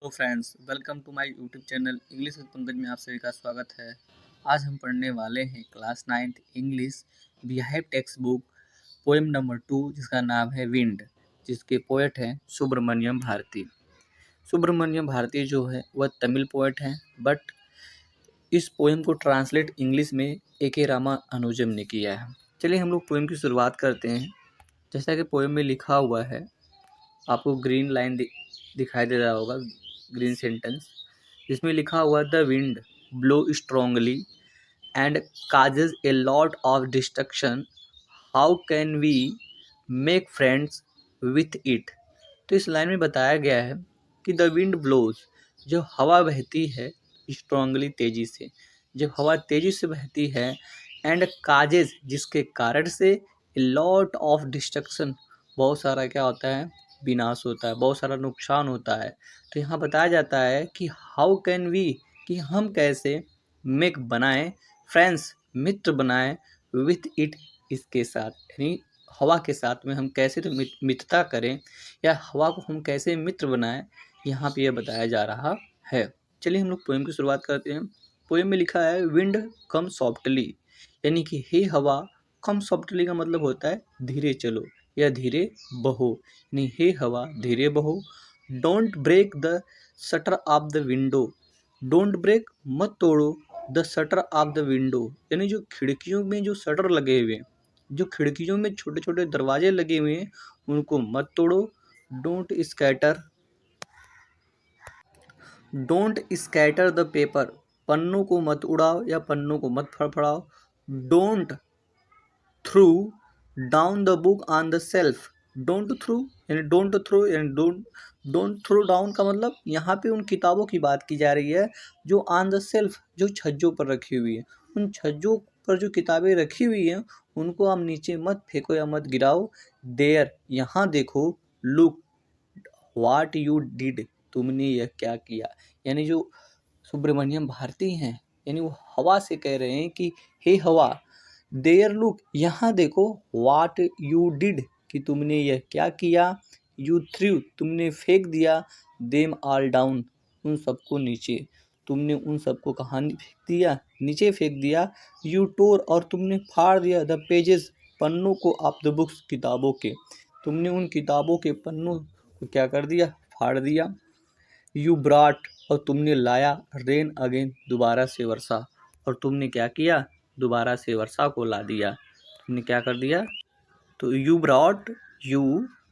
Hello friends, welcome to my YouTube channel English with Pankaj में आप सभी का स्वागत है। आज हम पढ़ने वाले हैं class 9th English beehive text book poem number 2 जिसका नाम है विंड, जिसके पोएट हैं सुब्रमण्यम भारती। सुब्रमण्यम भारती जो है वह तमिल पोएट हैं, बट इस पोएम को ट्रांसलेट इंग्लिश में ए.के. रामा अनुजम ने किया है। चलिए हम लोग पोएम की शुरुआत करते हैं। जैसा कि पोएम में लिखा हुआ है, आपको ग्रीन लाइन दिखाई दे रहा होगा, ग्रीन सेंटेंस, जिसमें लिखा हुआ the wind blow strongly and causes a lot of destruction, how can we make friends with it. तो इस लाइन में बताया गया है कि द विंड ब्लोज, जो हवा बहती है स्ट्रांगली, तेजी से, जब हवा तेजी से बहती है, एंड काजेज, जिसके कारण से, ए लॉट ऑफ डिस्ट्रक्शन, बहुत सारा क्या होता है, विनाश होता है, बहुत सारा नुकसान होता है। तो यहाँ बताया जाता है कि हाउ कैन वी, कि हम कैसे, मेक बनाएं, फ्रेंड्स मित्र बनाएं, विथ इट, इसके साथ, यानी हवा के साथ में हम कैसे तो मित्रता करें, या हवा को हम कैसे मित्र बनाएं, यहाँ पे यह बताया जा रहा है। चलिए हम लोग पोएम की शुरुआत करते हैं। पोएम में लिखा है विंड कम सॉफ्टली, यानी कि हे हवा, कम सॉफ्टली का मतलब होता है धीरे चलो या धीरे बहो, यानी हे हवा धीरे बहो। Don't break the shutter of the window, don't break, मत तोड़ो, the shutter of the window, यानी जो खिड़कियों में जो शटर लगे हुए हैं, जो खिड़कियों में छोटे छोटे दरवाजे लगे हुए हैं, उनको मत तोड़ो। Don't scatter, don't scatter the paper, पन्नों को मत उड़ाओ या पन्नों को मत फड़फड़ाओ। Don't through down the book on the shelf, don't through यानी डोंट थ्रो, यानी डोंट थ्रो डाउन का मतलब यहाँ पे उन किताबों की बात की जा रही है जो ऑन द सेल्फ, जो छज्जों पर रखी हुई है। उन छज्जों पर जो किताबें रखी हुई हैं उनको आप नीचे मत फेंको या मत गिराओ। देयर, यहाँ देखो, लुक व्हाट यू डिड, तुमने यह क्या किया, यानी जो सुब्रमण्यम भारती हैं, यानी वो हवा से कह रहे हैं कि हे हवा, देयर लुक, यहाँ देखो, व्हाट यू डिड, कि तुमने यह क्या किया, यू थ्रू, तुमने फेंक दिया, देम ऑल डाउन, उन सबको नीचे, तुमने उन सबको कहाँ फेंक दिया, नीचे फेंक दिया। यू टोर, और तुमने फाड़ दिया, द पेजेस, पन्नों को, ऑफ द बुक्स, किताबों के, तुमने उन किताबों के पन्नों को क्या कर दिया, फाड़ दिया। यू ब्राट, और तुमने लाया, रेन अगेन, दोबारा से वर्षा, और तुमने क्या किया, दोबारा से वर्षा को ला दिया, तुमने क्या कर दिया। तो यू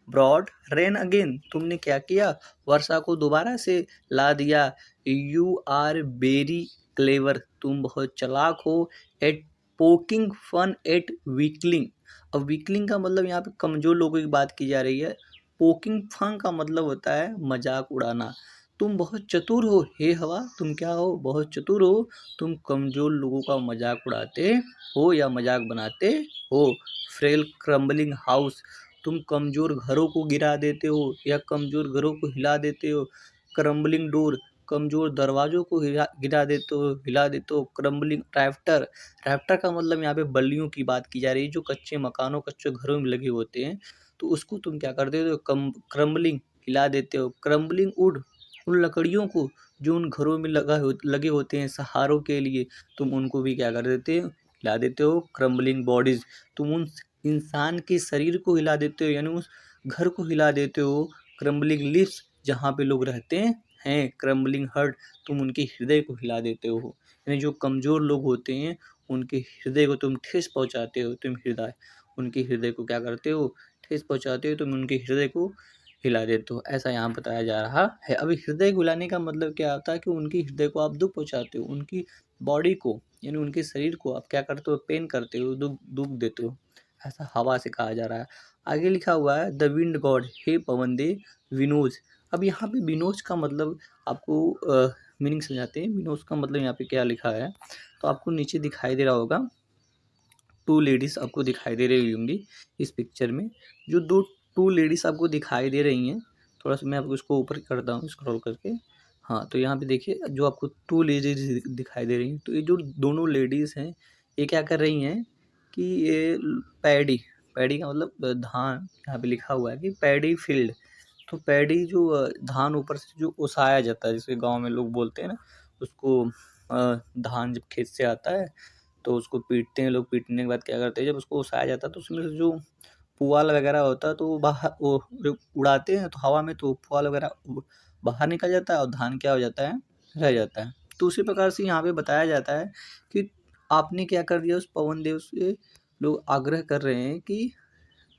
ब्रॉड रेन अगेन, तुमने क्या किया, वर्षा को दोबारा से ला दिया। यू आर वेरी क्लेवर, तुम बहुत चालाक हो, at poking fun at weakling. अब वीकलिंग का मतलब यहाँ पे कमजोर लोगों की बात की जा रही है। पोकिंग फन का मतलब होता है मजाक उड़ाना। तुम बहुत चतुर हो हे हवा, तुम क्या हो, बहुत चतुर हो, तुम कमजोर लोगों का मजाक उड़ाते हो या मजाक बनाते हो। फ्रेल क्रम्बलिंग हाउस, तुम कमज़ोर घरों को गिरा देते हो या कमज़ोर घरों को हिला देते हो। क्रम्बलिंग डोर, कमज़ोर दरवाज़ों को गिरा देते हो, हिला देते हो। क्रम्बलिंग रैफ्टर, रैफ्टर का मतलब यहाँ पे बल्लियों की बात की जा रही है जो कच्चे मकानों, कच्चे घरों में लगे होते हैं, तो उसको तुम क्या कर देते हो, क्रम्बलिंग, हिला देते हो। क्रम्बलिंग वुड, उन लकड़ियों को जो उन घरों में लगे होते हैं सहारों के लिए, तुम उनको भी क्या कर देते हो, हिला देते हो। क्रम्बलिंग बॉडीज, तुम उन इंसान के शरीर को हिला देते हो, यानी उस घर को हिला देते हो। क्रम्बलिंग लिप्स, जहाँ पे लोग रहते हैं। क्रम्बलिंग हर्ट, तुम उनके हृदय को हिला देते हो, यानी जो कमज़ोर लोग होते हैं उनके हृदय को तुम ठेस पहुँचाते हो। तुम हृदय, उनके हृदय को क्या करते हो, ठेस पहुँचाते हो, तुम उनके हृदय को हिला देते हो, ऐसा यहाँ बताया जा रहा है। अभी हृदय को हिलाने का मतलब क्या होता है कि उनकी हृदय को आप दुख पहुँचाते हो, उनकी बॉडी को, यानी उनके शरीर को आप क्या करते हो, पेन करते हो, दुख देते हो, ऐसा हवा से कहा जा रहा है। आगे लिखा हुआ है द विंड गॉड, हे पवन दे विनोज। अब यहाँ पे विनोज का मतलब आपको मीनिंग समझाते हैं। विनोज का मतलब यहाँ पे क्या लिखा है, तो आपको नीचे दिखाई दे रहा होगा, टू लेडीज़ आपको दिखाई दे रही होंगी इस पिक्चर में। जो टू लेडीज़ आपको दिखाई दे रही हैं, थोड़ा सा मैं आपको इसको ऊपर करता हूँ स्क्रॉल करके। हाँ, तो यहाँ पे देखिए जो आपको टू लेडीज़ दिखाई दे रही हैं, तो ये जो दोनों लेडीज़ हैं ये क्या कर रही हैं कि ये पैडी, पैडी का मतलब धान, यहाँ पे लिखा हुआ है कि पैडी फील्ड, तो पैडी जो धान ऊपर से जो ओसाया जाता है, जिसे गाँव में लोग बोलते हैं ना, उसको धान जब खेत से आता है तो उसको पीटते हैं लोग। पीटने के बाद क्या करते हैं, जब उसको ओसाया जाता है तो उसमें से जो पुआल वगैरह होता है तो वो बाहर वो जब उड़ाते हैं तो हवा में तो पुआल वगैरह बाहर निकल जाता है और धान क्या हो जाता है, रह जाता है। तो उसी प्रकार से यहाँ पे बताया जाता है कि आपने क्या कर दिया, उस पवन देव से लोग आग्रह कर रहे हैं कि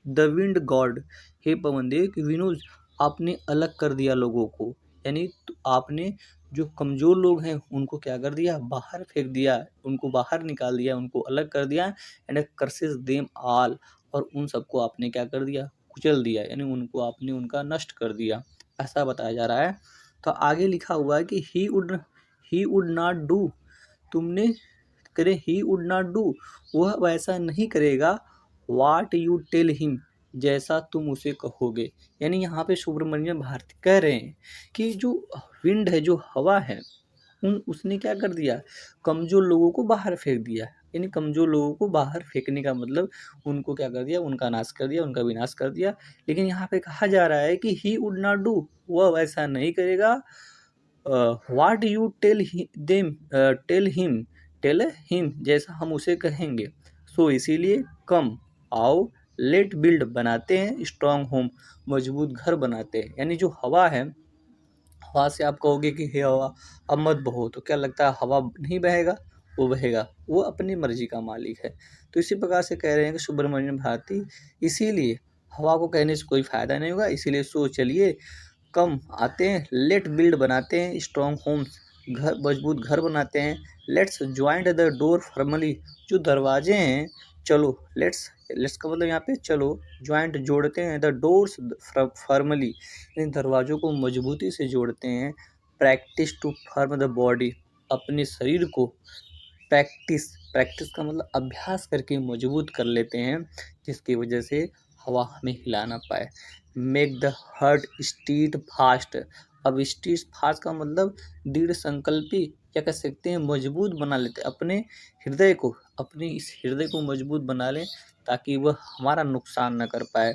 द विंड गॉड, हे पवन देव कि विनुज आपने अलग कर दिया लोगों को, यानी आपने जो कमज़ोर लोग हैं उनको क्या कर दिया, बाहर फेंक दिया, उनको बाहर निकाल दिया, उनको अलग कर दिया। एंड कर्सेस देम ऑल, और उन सबको आपने क्या कर दिया, कुचल दिया, यानी उनको आपने उनका नष्ट कर दिया, ऐसा बताया जा रहा है। तो आगे लिखा हुआ है कि ही वुड नॉट डू, तुमने करे ही वुड नॉट डू, वह वैसा नहीं करेगा, वाट यू टेल हिम, जैसा तुम उसे कहोगे। यानी यहाँ पे सुब्रमण्यम भारती कह रहे हैं कि जो विंड है, जो हवा है, उसने क्या कर दिया, कमज़ोर लोगों को बाहर फेंक दिया। यानी कमज़ोर लोगों को बाहर फेंकने का मतलब उनको क्या कर दिया, उनका नाश कर दिया, उनका विनाश कर दिया। लेकिन यहाँ पे कहा जा रहा है कि ही वुड नॉट डू, वह वैसा नहीं करेगा, व्हाट यू टेल हिम, जैसा हम उसे कहेंगे। सो इसीलिए कम आओ, लेट बिल्ड बनाते हैं, स्ट्रॉन्ग होम मजबूत घर बनाते हैं। यानी जो हवा है, हवा से आप कहोगे कि हे हवा अब मत बहो, तो क्या लगता है हवा नहीं बहेगा, वो बहेगा, वो अपनी मर्जी का मालिक है। तो इसी प्रकार से कह रहे हैं कि सुब्रमण्यम भारती, इसीलिए हवा को कहने से कोई फ़ायदा नहीं होगा, इसीलिए सो चलिए कम आते हैं, लेट बिल्ड बनाते हैं, स्ट्रॉन्ग होम्स घर मजबूत घर बनाते हैं, let's joint the door formally, जो दरवाजे हैं, चलो लेट्स का मतलब यहाँ पे चलो, ज्वाइंट जोड़ते हैं, द डोर्स फॉर्मली, इन दरवाज़ों को मजबूती से जोड़ते हैं, practise to firm the body, अपने शरीर को प्रैक्टिस का मतलब अभ्यास करके मजबूत कर लेते हैं, जिसकी वजह से हवा हमें हिला ना पाए। मेक द हार्ट स्टीट फास्ट, अब स्टीट फास्ट का मतलब दृढ़ संकल्पी, क्या कह सकते हैं, मजबूत बना लेते अपने हृदय को, अपने इस हृदय को मजबूत बना लें ताकि वह हमारा नुकसान न कर पाए।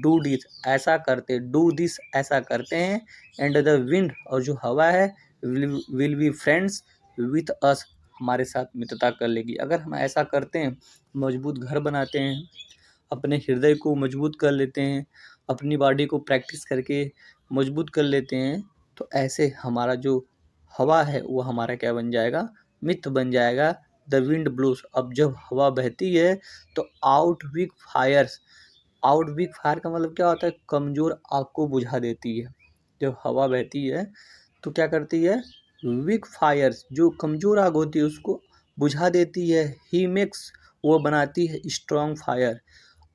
डू दिस ऐसा करते हैं, एंड द विंड, और जो हवा है, will be friends with us, हमारे साथ मित्रता कर लेगी। अगर हम ऐसा करते हैं, मजबूत घर बनाते हैं, अपने हृदय को मजबूत कर लेते हैं, अपनी बॉडी को प्रैक्टिस करके मजबूत कर लेते हैं, तो ऐसे हमारा जो हवा है वो हमारा क्या बन जाएगा, मित्र बन जाएगा। द विंड ब्लोस, अब जब हवा बहती है तो आउट वीक फायर का मतलब क्या होता है, कमज़ोर आग को बुझा देती है। जब हवा बहती है तो क्या करती है, वीक फायर्स, जो कमज़ोर आग होती है उसको बुझा देती है। ही मेक्स, वो बनाती है स्ट्रॉन्ग फायर,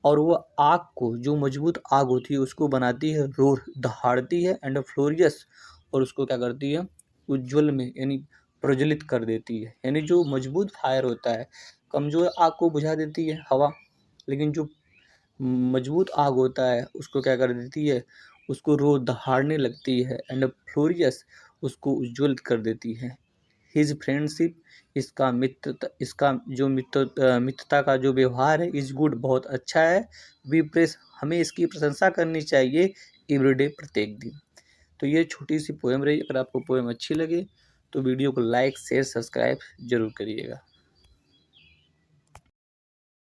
और वो आग को, जो मजबूत आग होती है उसको बनाती है रोर, दहाड़ती है, एंड फ्लोरियस, और उसको क्या करती है, उज्ज्वल में, यानी प्रज्वलित कर देती है। यानी जो मजबूत फायर होता है, कमज़ोर आग को बुझा देती है हवा, लेकिन जो मजबूत आग होता है उसको क्या कर देती है, उसको रोज दहाड़ने लगती है, एंड फ्लोरियस, उसको उज्ज्वल कर देती है। हिज फ्रेंडशिप, इसका जो मित्रता का जो व्यवहार है, इज गुड, बहुत अच्छा है। वी प्रेस, हमें इसकी प्रशंसा करनी चाहिए, एवरीडे, प्रत्येक दिन। तो ये छोटी सी पोएम रही। अगर आपको पोएम अच्छी लगे तो वीडियो को लाइक शेयर सब्सक्राइब जरूर करिएगा।